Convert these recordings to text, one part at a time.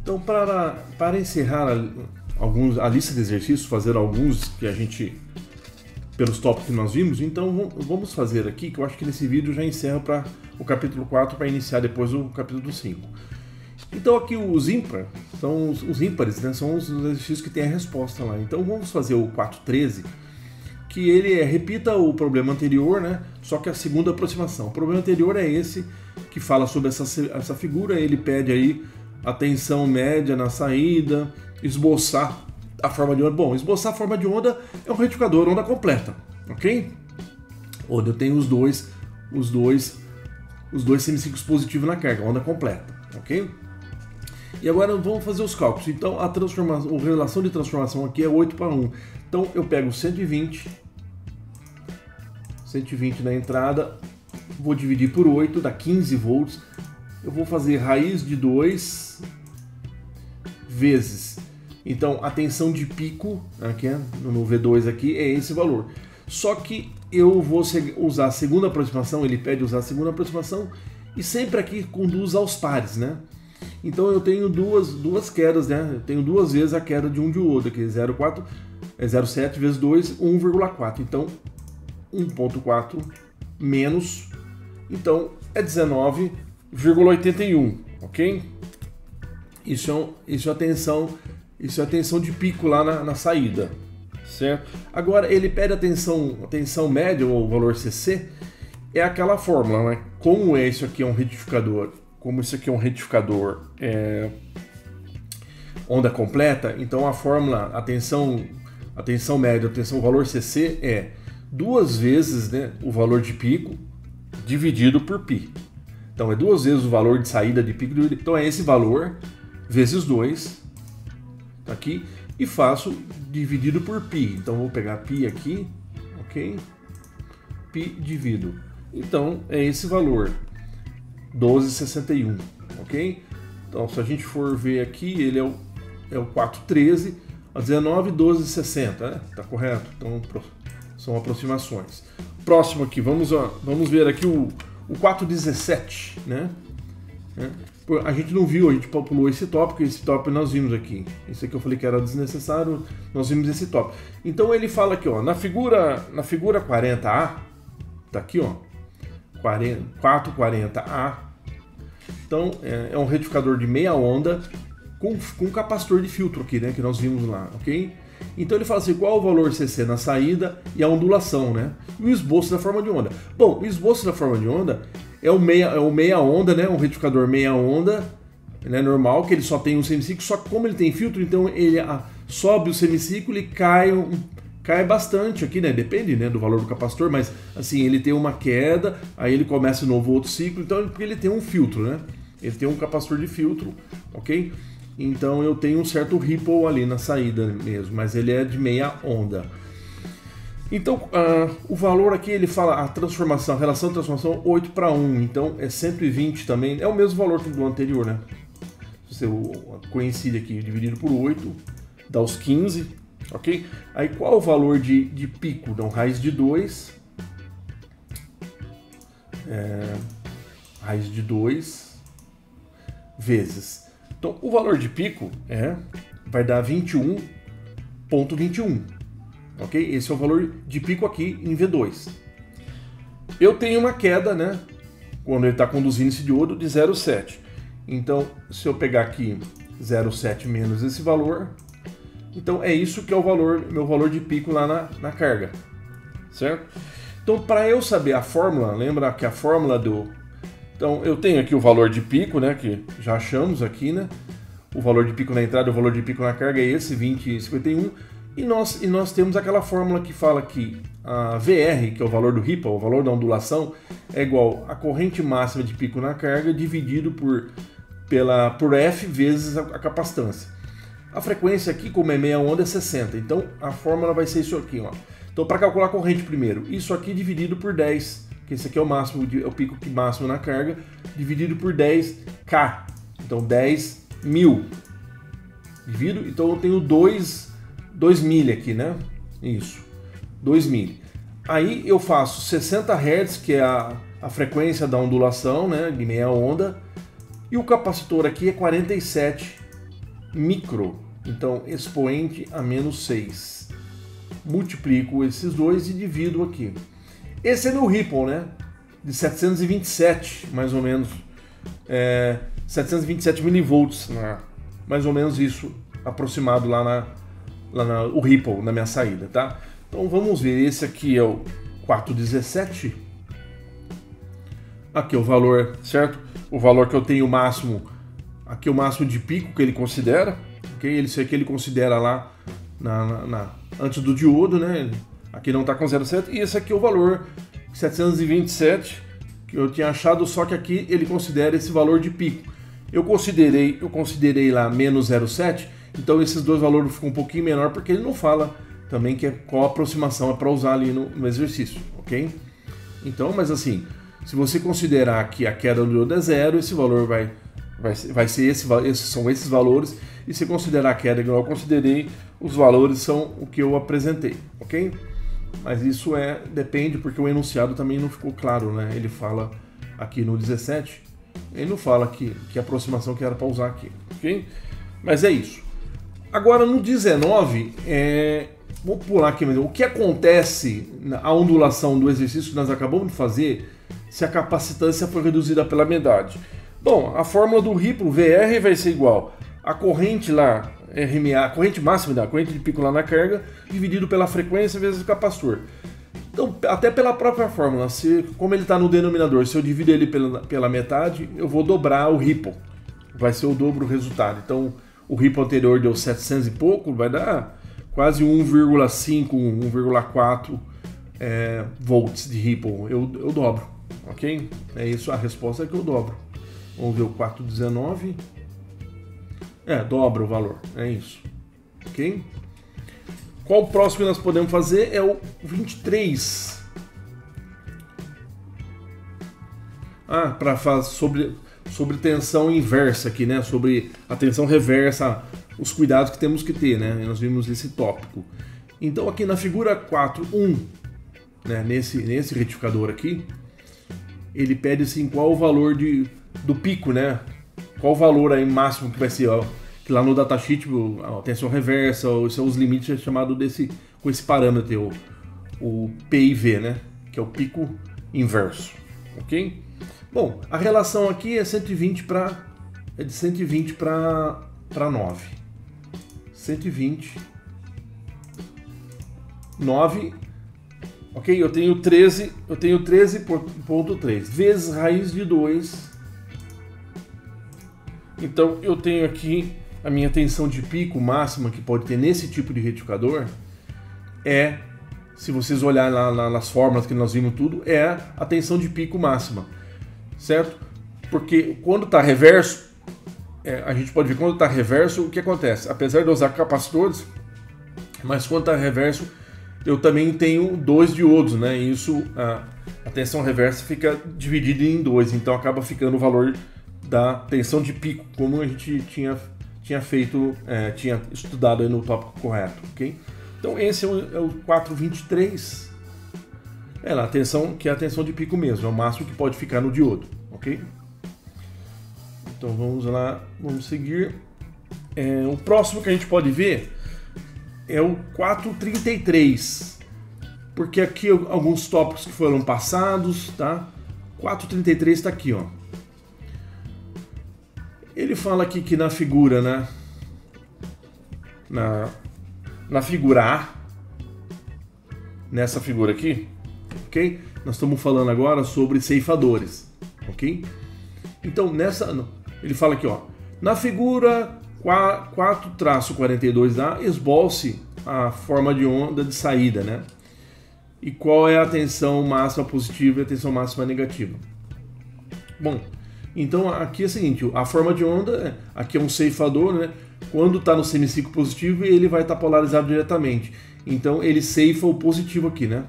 Então, para encerrar a lista de exercícios, fazer alguns que a gente, pelos tópicos que nós vimos, então vamos fazer aqui, que eu acho que nesse vídeo já encerra para o capítulo 4, para iniciar depois o capítulo 5. Então aqui os ímpares, são os ímpares, né, são os exercícios que tem a resposta lá. Então vamos fazer o 4.13, que ele repita o problema anterior, né, só que a segunda aproximação. O problema anterior é esse, que fala sobre essa figura. Ele pede aí a tensão média na saída, esboçar a forma de onda. Bom, esboçar a forma de onda é um retificador, onda completa, ok? Onde eu tenho os dois semiciclos positivos na carga, onda completa, ok? E agora vamos fazer os cálculos. Então a relação de transformação aqui é 8:1. Então eu pego 120 na entrada, vou dividir por 8, dá 15 volts. Eu vou fazer raiz de 2 vezes. Então a tensão de pico aqui, no V2 aqui, é esse valor. Só que eu vou usar a segunda aproximação, ele pede usar a segunda aproximação, e sempre aqui conduz aos pares, né? Então eu tenho duas quedas, né? Eu tenho duas vezes a queda de um de outro, aqui 0,7 vezes 2, 1,4. Então 1,4 menos, então é 19,81, ok? Isso é a tensão de pico lá na saída, certo? Agora ele pede a tensão média, ou o valor CC, é aquela fórmula, né? Como isso aqui é um retificador, onda completa, então a fórmula, a tensão média, o valor CC é 2 vezes, né, o valor de pico dividido por π. Então é 2 vezes o valor de saída de pico, então é esse valor vezes 2, tá aqui, e faço dividido por π. Então vou pegar π aqui, ok? Π divido. Então é esse valor, 12,61, ok? Então se a gente for ver aqui, ele é o 4,13, a 19, 12,60, né? Tá correto? Então são aproximações. Próximo aqui, vamos ver aqui o 4,17, né? A gente não viu, a gente pulou esse tópico nós vimos aqui. Esse aqui eu falei que era desnecessário, nós vimos esse tópico. Então ele fala aqui, ó, na figura 40A, tá aqui, ó, 440A. Então é um retificador de meia onda com capacitor de filtro aqui, né, que nós vimos lá, ok? Então ele fala assim, qual o valor CC na saída e a ondulação, né? E o esboço da forma de onda. Bom, o esboço da forma de onda é o meia onda, né? Um retificador meia onda, né? Normal, que ele só tem um semiciclo, só que como ele tem filtro, então ele sobe o semiciclo e cai bastante aqui, né? Depende, né, do valor do capacitor, mas assim, ele tem uma queda, aí ele começa um novo outro ciclo, então porque ele tem um filtro, né? Ele tem um capacitor de filtro, ok? Então eu tenho um certo ripple ali na saída mesmo, mas ele é de meia onda. Então o valor aqui, ele fala a relação de transformação 8:1, então é 120 também, é o mesmo valor que do anterior, né? Se você coincide aqui, dividido por 8, dá os 15, ok? Aí qual o valor de pico? Então raiz de 2, raiz de 2 vezes. Então, o valor de pico vai dar 21,21, ok? Esse é o valor de pico aqui em V2. Eu tenho uma queda, né, quando ele está conduzindo esse diodo, de 0,7. Então, se eu pegar aqui 0,7 menos esse valor, então é isso que é meu valor de pico lá na carga, certo? Então, para eu saber a fórmula, lembra que a fórmula Então, eu tenho aqui o valor de pico, né, que já achamos aqui, né? O valor de pico na entrada e o valor de pico na carga é esse, 20,51. E nós temos aquela fórmula que fala que a VR, que é o valor do ripple, o valor da ondulação, é igual a corrente máxima de pico na carga dividido por F vezes a capacitância. A frequência aqui, como é meia onda, é 60. Então, a fórmula vai ser isso aqui, ó. Então, para calcular a corrente primeiro, isso aqui dividido por 10, que esse aqui é o máximo, é o pico máximo na carga, dividido por 10K. Então 10.000. Divido, então eu tenho 2 milha aqui, né? Isso, 2 milha. Aí eu faço 60 Hz, que é a frequência da ondulação, né, de meia onda, e o capacitor aqui é 47 micro. Então, expoente a menos 6. Multiplico esses dois e divido aqui. Esse é meu Ripple, né? De 727, mais ou menos. 727 milivolts, né? Mais ou menos isso, aproximado lá o Ripple, na minha saída, tá? Então, vamos ver. Esse aqui é o 417. Aqui é o valor, certo? O valor que eu tenho máximo. Aqui é o máximo de pico que ele considera. Okay? Isso aqui ele considera lá antes do diodo, né? Aqui não está com 0,7. E esse aqui é o valor 727 que eu tinha achado, só que aqui ele considera esse valor de pico. Eu considerei lá menos 0,7, então esses dois valores ficam um pouquinho menor, porque ele não fala também qual aproximação é para usar ali no exercício, ok? Então, mas assim, se você considerar que a queda do diodo é zero, esse valor vai ser são esses valores, e se considerar a queda igual eu considerei, os valores são o que eu apresentei, ok? Mas isso depende, porque o enunciado também não ficou claro, né? Ele fala aqui no 17, ele não fala que aproximação que era para usar aqui, ok? Mas é isso. Agora no 19, vou pular aqui mesmo. O que acontece na ondulação do exercício que nós acabamos de fazer se a capacitância for reduzida pela metade? Bom, a fórmula do Ripple, VR, vai ser igual a corrente lá, RMA, a corrente máxima da corrente de pico lá na carga, dividido pela frequência vezes o capacitor. Então, até pela própria fórmula, como ele está no denominador, se eu divido ele pela metade, eu vou dobrar o Ripple. Vai ser o dobro do resultado. Então, o Ripple anterior deu 700 e pouco, vai dar quase 1,5, 1,4 volts de Ripple. Eu dobro, ok? É isso, a resposta é que eu dobro. Vamos ver o 419. Dobra o valor, é isso. Ok? Qual o próximo que nós podemos fazer? É o 23. Para falar sobre tensão inversa aqui, né? Sobre a tensão reversa, os cuidados que temos que ter, né? Nós vimos esse tópico. Então aqui na figura 4.1, né? nesse retificador aqui, ele pede assim qual o valor do pico, né? Qual o valor aí máximo que vai ser, ó, que lá no datasheet, a tensão reversa, são os limites, é chamado com esse parâmetro, o PIV, né? Que é o pico inverso, ok? Bom, a relação aqui é 120 de 120 para 9. 120, 9, ok? Eu tenho 13.3 vezes raiz de 2. Então eu tenho aqui a minha tensão de pico máxima que pode ter nesse tipo de retificador se vocês olharem lá nas fórmulas que nós vimos tudo, é a tensão de pico máxima, certo? Porque quando está reverso, a gente pode ver quando está reverso o que acontece. Apesar de eu usar capacitores, mas quando está reverso eu também tenho 2 diodos, né? E isso, a tensão reversa fica dividida em 2, então acaba ficando o valor da tensão de pico, como a gente tinha feito, tinha estudado aí no tópico correto, ok? Então esse é o 423, a tensão, que é a tensão de pico mesmo, é o máximo que pode ficar no diodo, ok? Então vamos lá, vamos seguir. O próximo que a gente pode ver é o 433, porque aqui alguns tópicos que foram passados, tá? 433 está aqui, ó. Ele fala aqui que na figura, né? Na figura A, nessa figura aqui, ok? Nós estamos falando agora sobre ceifadores, ok? Então, ele fala aqui, ó, na figura 4-42A, esboce a forma de onda de saída, né? E qual é a tensão máxima positiva e a tensão máxima negativa. Bom, então aqui é o seguinte, a forma de onda, aqui é um ceifador, né? Quando está no semiciclo positivo, ele vai estar polarizado diretamente. Então ele ceifa o positivo aqui, né?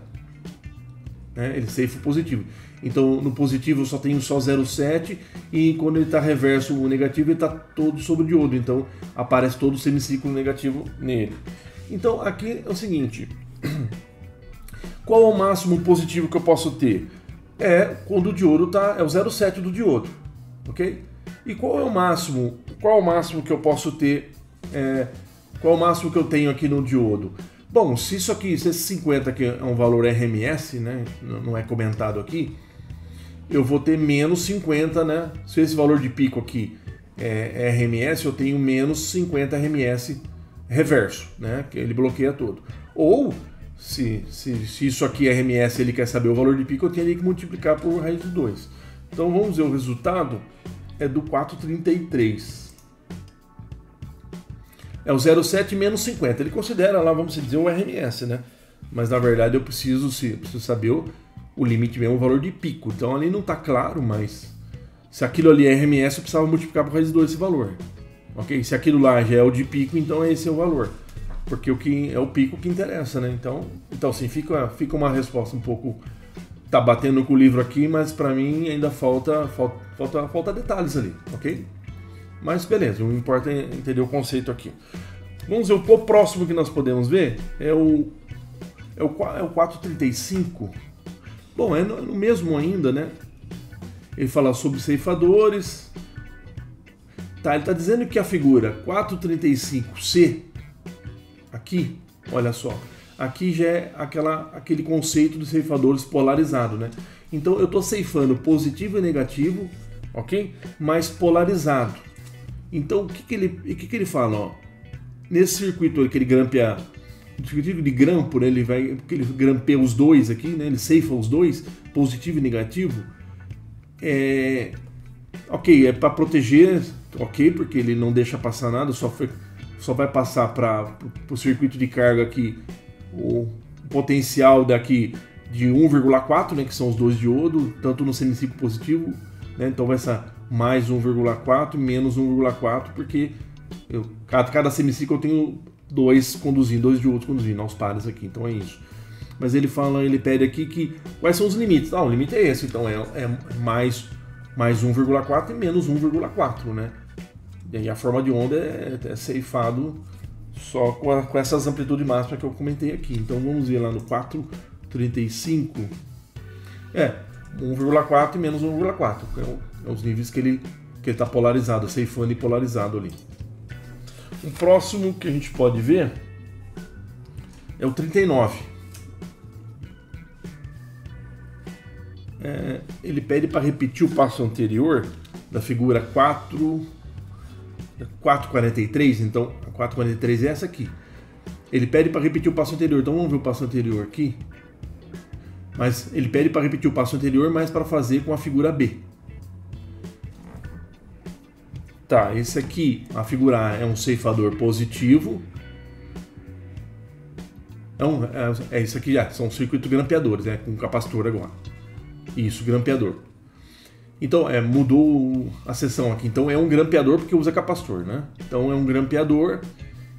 Ele ceifa o positivo. Então no positivo eu só tenho só 0,7 e quando ele está reverso, o negativo, ele está todo sobre o diodo. Então aparece todo o semiciclo negativo nele. Então aqui é o seguinte, qual é o máximo positivo que eu posso ter? Quando o diodo é o 0,7 do diodo. Ok? E qual é o máximo que eu posso ter qual o máximo que eu tenho aqui no diodo? Bom, se isso aqui, se esse 50 aqui é um valor RMS, né, não é comentado aqui, eu vou ter menos 50, né? Se esse valor de pico aqui é RMS, eu tenho menos 50 RMS reverso, né? Que ele bloqueia todo. Ou, se isso aqui é RMS e ele quer saber o valor de pico, eu teria que multiplicar por raiz de 2. Então vamos ver o resultado, é do 433. É o 0,7 menos 50. Ele considera lá, vamos dizer, o RMS, né? Mas na verdade eu preciso saber o limite mesmo, o valor de pico. Então ali não está claro, mas se aquilo ali é RMS, eu precisava multiplicar por raiz de 2 esse valor. Ok? Se aquilo lá já é o de pico, então esse é o valor. Porque o que é o pico que interessa, né? Então sim, fica uma resposta um pouco... Tá batendo com o livro aqui, mas para mim ainda falta detalhes ali, ok? Mas beleza, o que importa é entender o conceito aqui. Vamos ver o próximo que nós podemos ver, é o 435. Bom, é no mesmo ainda, né? Ele fala sobre ceifadores. Tá, ele está dizendo que a figura 435C, aqui, olha só, aqui já é aquele conceito de ceifadores polarizado, né? Então eu estou ceifando positivo e negativo, ok? Mas polarizado. Então o que ele fala? Ó, nesse circuito que ele grampeia, no circuito de grampo, né, porque ele grampeia os dois aqui, né, ele ceifa os dois, positivo e negativo, ok, é para proteger, ok, porque ele não deixa passar nada, só vai passar para o circuito de carga aqui o potencial daqui de 1,4, né, que são os dois diodos, tanto no semiciclo positivo, né, então vai ser mais 1,4 menos 1,4, porque cada semiciclo eu tenho dois diodos conduzindo aos pares aqui, então é isso. Mas ele pede aqui que quais são os limites. O limite é esse, então é mais 1,4 e menos 1,4, né? E a forma de onda é ceifado só com essas amplitudes máximas que eu comentei aqui. Então vamos ver lá no 435. 1,4 e menos 1,4. É os níveis que ele está polarizado, ceifando e polarizado ali. O próximo que a gente pode ver é o 39. Ele pede para repetir o passo anterior da figura 443, então a 443 é essa aqui. Ele pede para repetir o passo anterior, então vamos ver o passo anterior aqui. Mas ele pede para repetir o passo anterior, mas para fazer com a figura B. Tá, esse aqui, a figura A é um ceifador positivo. Isso aqui já são circuitos grampeadores, né, com capacitor agora. Isso, grampeador. Então, mudou a seção aqui. Então, é um grampeador porque usa capacitor, né? Então, é um grampeador.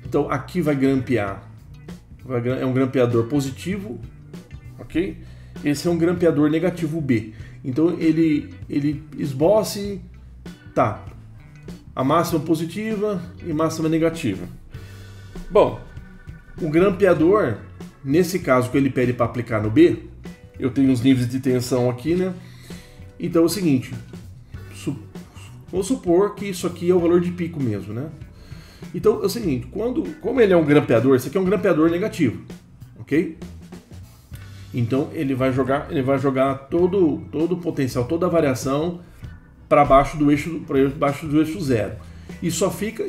Então, aqui vai grampear. É um grampeador positivo, ok? Esse é um grampeador negativo B. Então, ele esboce, tá, a máxima positiva e máxima negativa. Bom, o grampeador, nesse caso que ele pede para aplicar no B, eu tenho os níveis de tensão aqui, né? Então é o seguinte, vou supor que isso aqui é o valor de pico mesmo, né? Então é o seguinte, como ele é um grampeador, esse aqui é um grampeador negativo, ok? Então ele vai jogar todo o potencial, toda a variação para baixo do eixo 0. E só fica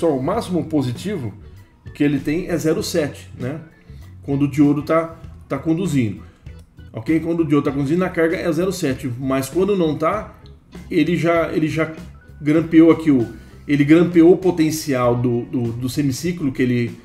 o máximo positivo que ele tem é 0,7, né? Quando o diodo tá conduzindo. Ok? Quando o diodo está conduzindo, a carga é 0,7, mas quando não está, ele já grampeou aqui ele grampeou o potencial do semiciclo que ele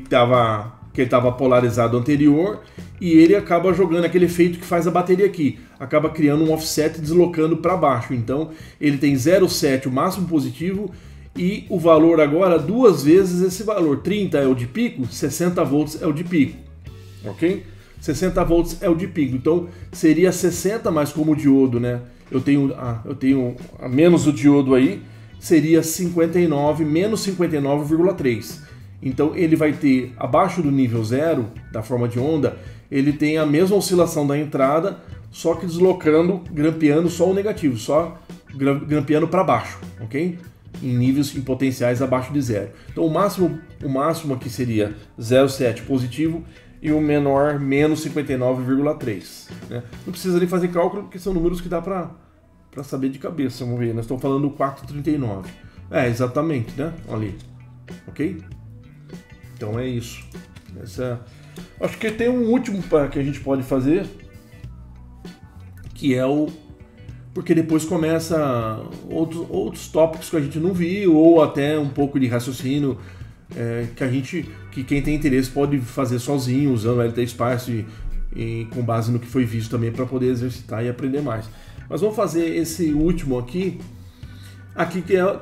estava polarizado anterior, e ele acaba jogando aquele efeito que faz a bateria aqui, acaba criando um offset deslocando para baixo. Então ele tem 0,7 o máximo positivo, e o valor agora duas vezes esse valor. 30 é o de pico, 60 volts é o de pico, ok? 60 volts é o de pico, então seria 60, mas como o diodo, né? Eu tenho a menos o diodo aí, seria 59 menos 59,3. Então ele vai ter, abaixo do nível 0 da forma de onda, ele tem a mesma oscilação da entrada, só que grampeando só o negativo, só grampeando para baixo, ok? em níveis em potenciais abaixo de zero. Então o máximo aqui seria 0,7 positivo e o menor menos 59,3. Né? Não precisa nem fazer cálculo, porque são números que dá para saber de cabeça. Vamos ver, nós estamos falando do 4,39. Exatamente, né? Olha ali. Ok? Então é isso. Acho que tem um último que a gente pode fazer, que é o... Porque depois começa outros tópicos que a gente não viu, ou até um pouco de raciocínio que quem tem interesse pode fazer sozinho, usando o LT Sparse e com base no que foi visto também, para poder exercitar e aprender mais. Mas vamos fazer esse último aqui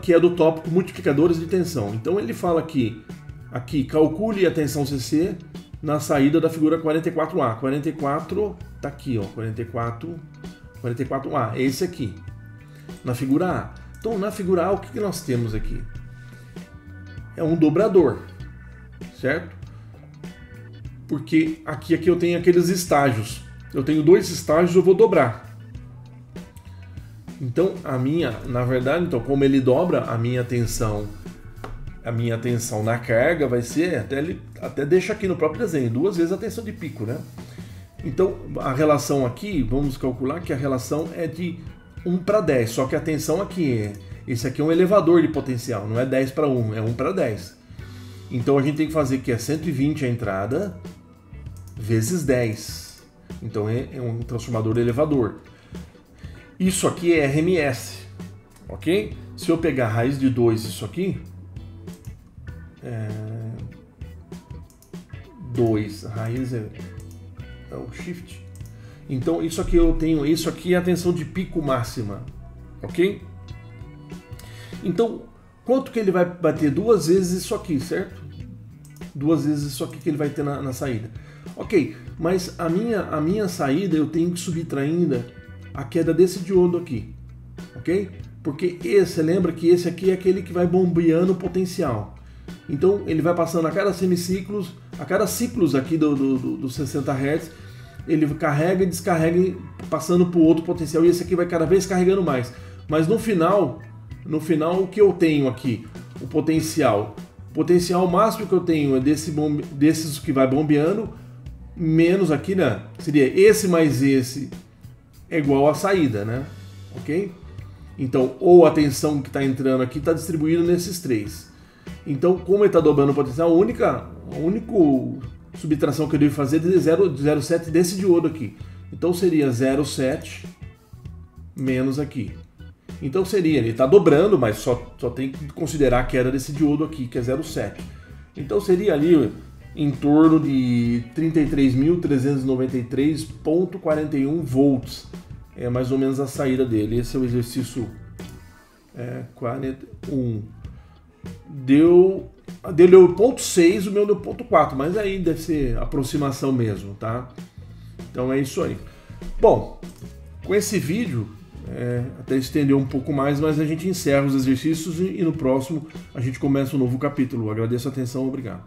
que é do tópico multiplicadores de tensão. Então ele fala aqui calcule a tensão CC na saída da figura 44A. 44 tá aqui, ó, 44A, esse aqui, na figura A. Então na figura A o que nós temos aqui? É um dobrador, certo? Porque aqui eu tenho aqueles estágios. Eu tenho 2 estágios, eu vou dobrar. Então na verdade, como ele dobra, a minha tensão na carga vai ser, até deixa aqui no próprio desenho, 2 vezes a tensão de pico, né? Então a relação aqui, vamos calcular que a relação é de 1:10, só que a tensão aqui esse aqui é um elevador de potencial, não é 10:1, é 1:10. Então a gente tem que fazer que é 120 a entrada vezes 10. Então é um transformador elevador. Isso aqui é RMS, ok? Se eu pegar a raiz de 2, isso aqui, 2, raiz é o shift. Então isso aqui isso aqui é a tensão de pico máxima, ok? Então, quanto que ele vai bater? 2 vezes isso aqui, certo? 2 vezes isso aqui que ele vai ter na saída. Ok, mas a minha saída eu tenho que subtrair ainda a queda desse diodo aqui, ok? Porque lembra que esse aqui é aquele que vai bombeando o potencial. Então ele vai passando a cada semiciclos, a cada ciclos aqui dos 60 Hz, ele carrega e descarrega, passando para o outro potencial, e esse aqui vai cada vez carregando mais. Mas no final o que eu tenho aqui? O potencial máximo que eu tenho é desses que vai bombeando, menos aqui, né? Seria esse mais esse é igual à saída, né? Ok? Então, ou a tensão que está entrando aqui está distribuída nesses 3. Então, como ele está dobrando o potencial, a única subtração que eu devo fazer é de 0,7 desse diodo aqui. Então seria 0,7 menos aqui. Então seria, ele está dobrando, mas só tem que considerar a queda desse diodo aqui, que é 0,7. Então seria ali em torno de 33.393,41 volts. É mais ou menos a saída dele. Esse é o exercício 41. Deu 0,6, o meu deu 0,4, mas aí deve ser aproximação mesmo, tá? Então é isso aí. Bom, com esse vídeo, até estendeu um pouco mais, mas a gente encerra os exercícios e no próximo a gente começa um novo capítulo. Agradeço a atenção, obrigado.